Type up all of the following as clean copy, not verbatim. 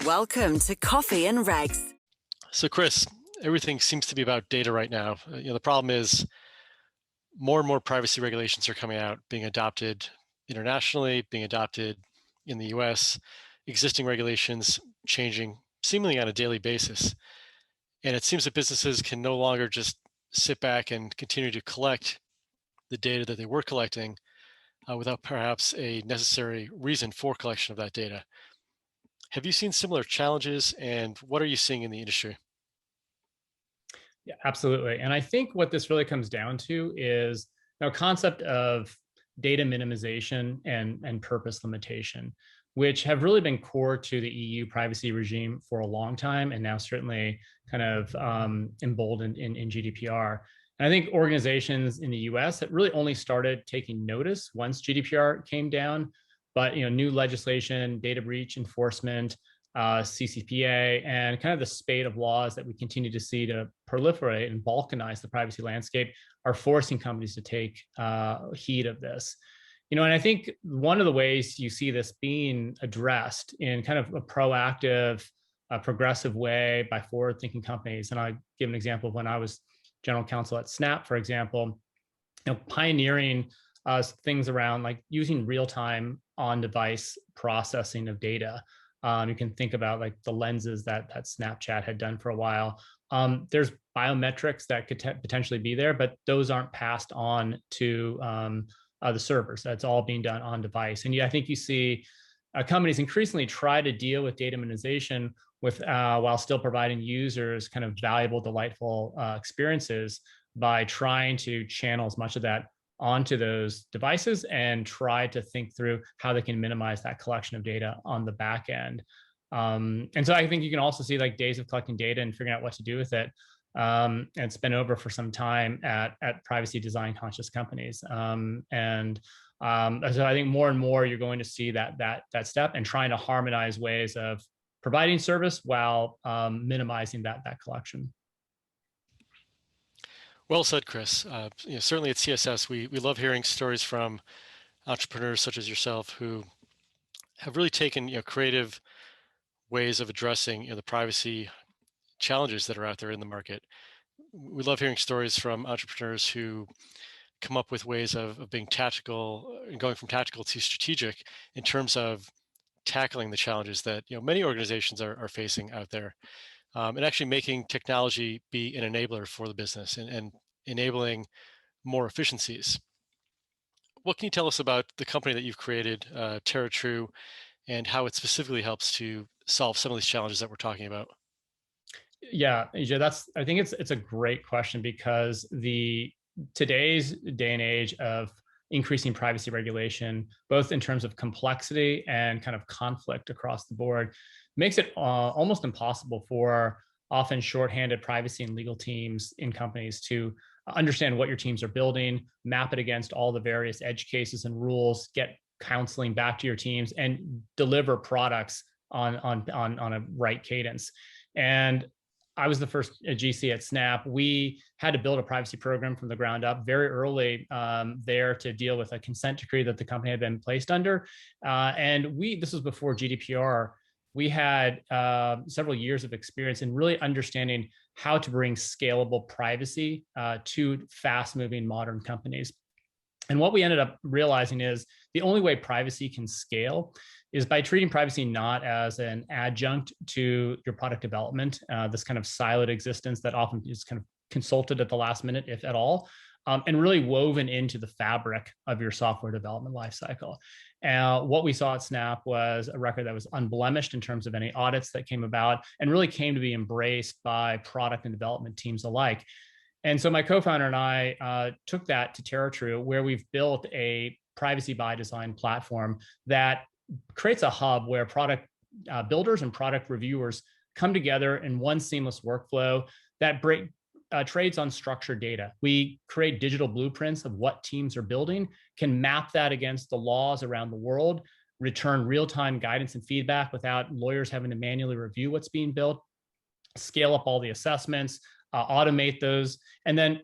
Welcome to Coffee and Regs. So Chris, everything seems to be about data right now. The problem is more and more privacy regulations are coming out, being adopted internationally, being adopted in the US, existing regulations changing seemingly on a daily basis. And it seems that businesses can no longer just sit back and continue to collect the data that they were collecting without perhaps a necessary reason for collection of that data. Have you seen similar challenges, and what are you seeing in the industry? Yeah, absolutely. And I think what this really comes down to is concept of data minimization and purpose limitation, which have really been core to the EU privacy regime for a long time, and now certainly kind of emboldened in GDPR. And I think organizations in the US that really only started taking notice once GDPR came down, but new legislation, data breach enforcement, CCPA, and kind of the spate of laws that we continue to see to proliferate and balkanize the privacy landscape are forcing companies to take heed of this. And I think one of the ways you see this being addressed in kind of a proactive, progressive way by forward-thinking companies, and I'll give an example of when I was general counsel at Snap, for example, pioneering things around like using real-time on-device processing of data. You can think about like the lenses that Snapchat had done for a while. There's biometrics that could potentially be there, but those aren't passed on to the servers. That's all being done on device. And I think you see companies increasingly try to deal with data minimization with while still providing users kind of valuable, delightful experiences by trying to channel as much of that onto those devices and try to think through how they can minimize that collection of data on the back end. And so I think you can also see like days of collecting data and figuring out what to do with it. And it's been over for some time at privacy design conscious companies. So I think more and more you're going to see that step and trying to harmonize ways of providing service while minimizing that collection. Well said, Chris. Certainly at CSS, we love hearing stories from entrepreneurs such as yourself who have really taken creative ways of addressing the privacy challenges that are out there in the market. We love hearing stories from entrepreneurs who come up with ways of being tactical and going from tactical to strategic in terms of tackling the challenges that many organizations are facing out there. And actually making technology be an enabler for the business and enabling more efficiencies. What can you tell us about the company that you've created, TerraTrue, and how it specifically helps to solve some of these challenges that we're talking about? Yeah, AJ, I think it's a great question because today's day and age of increasing privacy regulation, both in terms of complexity and kind of conflict across the board, makes it almost impossible for often shorthanded privacy and legal teams in companies to understand what your teams are building, map it against all the various edge cases and rules, get counseling back to your teams, and deliver products on a right cadence. And I was the first GC at Snap. We had to build a privacy program from the ground up very early there to deal with a consent decree that the company had been placed under. This was before GDPR. We had several years of experience in really understanding how to bring scalable privacy to fast-moving modern companies. And what we ended up realizing is the only way privacy can scale is by treating privacy not as an adjunct to your product development, this kind of siloed existence that often is kind of consulted at the last minute, if at all, and really woven into the fabric of your software development lifecycle. What we saw at Snap was a record that was unblemished in terms of any audits that came about and really came to be embraced by product and development teams alike. And so my co-founder and I took that to TerraTrue, where we've built a privacy by design platform that creates a hub where product builders and product reviewers come together in one seamless workflow that trades on structured data. We create digital blueprints of what teams are building, can map that against the laws around the world, return real-time guidance and feedback without lawyers having to manually review what's being built, scale up all the assessments, automate those, and then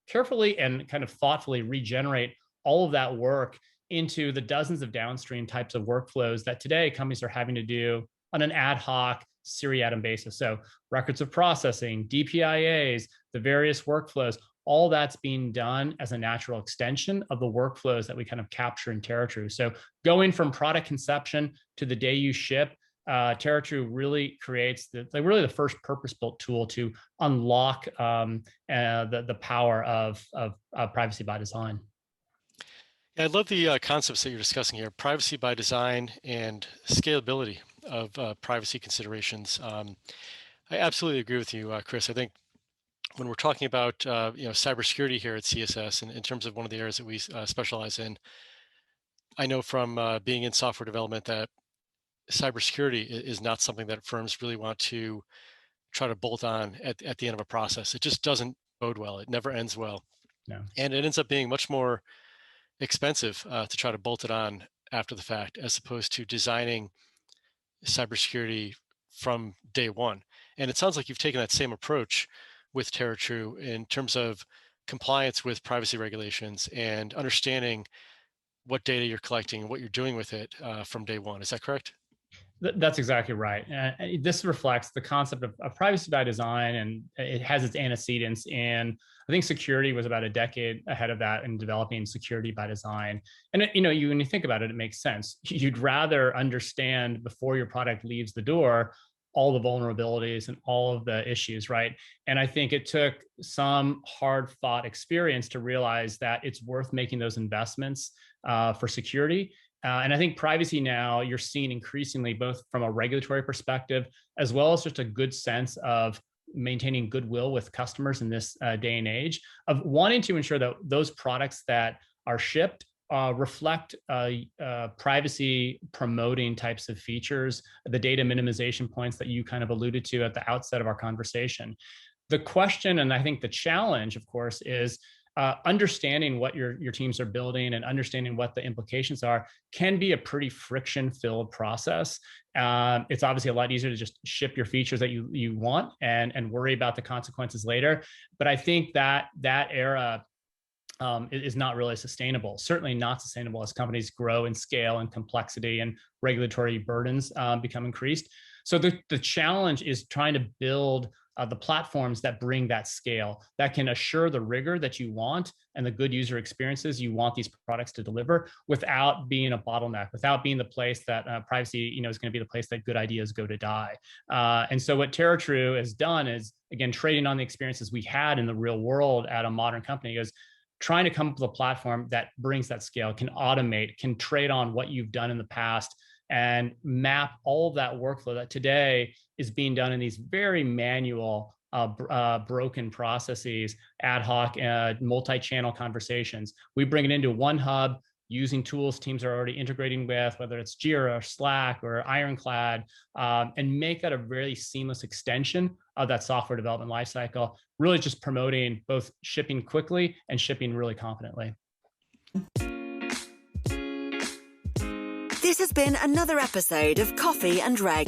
carefully and kind of thoughtfully regenerate all of that work into the dozens of downstream types of workflows that today companies are having to do on an ad hoc seriatim basis. So records of processing, DPIAs, the various workflows, all that's being done as a natural extension of the workflows that we kind of capture in TerraTrue. So going from product conception to the day you ship, TerraTrue really creates really the first purpose-built tool to unlock the power of privacy by design. Yeah, I love the concepts that you're discussing here: privacy by design and scalability of privacy considerations. I absolutely agree with you, Chris. I think when we're talking about cybersecurity here at CSS, and in terms of one of the areas that we specialize in, I know from being in software development that cybersecurity is not something that firms really want to try to bolt on at the end of a process. It just doesn't bode well. It never ends well. No. And it ends up being much more expensive to try to bolt it on after the fact, as opposed to designing cybersecurity from day one. And it sounds like you've taken that same approach with TerraTrue in terms of compliance with privacy regulations and understanding what data you're collecting and what you're doing with it from day one. Is that correct? That's exactly right. This reflects the concept of privacy by design, and it has its antecedents in, I think security was about a decade ahead of that in developing security by design. And when you think about it, it makes sense. You'd rather understand before your product leaves the door all the vulnerabilities and all of the issues, right? And I think it took some hard fought experience to realize that it's worth making those investments for security. And I think privacy now, you're seeing increasingly, both from a regulatory perspective, as well as just a good sense of maintaining goodwill with customers in this day and age, of wanting to ensure that those products that are shipped reflect privacy promoting types of features, the data minimization points that you kind of alluded to at the outset of our conversation. The question, and I think the challenge, of course, is understanding what your teams are building and understanding what the implications are can be a pretty friction-filled process. It's obviously a lot easier to just ship your features that you want and worry about the consequences later. But I think that era is not really sustainable. Certainly not sustainable as companies grow in scale and complexity and regulatory burdens become increased. So the challenge is trying to build the platforms that bring that scale, that can assure the rigor that you want and the good user experiences you want these products to deliver, without being a bottleneck, without being the place that privacy is going to be the place that good ideas go to die. And so what TerraTrue has done is, again, trading on the experiences we had in the real world at a modern company, is trying to come up with a platform that brings that scale, can automate, can trade on what you've done in the past, and map all of that workflow that today is being done in these very manual, broken processes, ad hoc, multi-channel conversations. We bring it into one hub using tools teams are already integrating with, whether it's Jira or Slack or Ironclad, and make that a very seamless extension of that software development lifecycle, really just promoting both shipping quickly and shipping really confidently. This has been another episode of Coffee and Regs.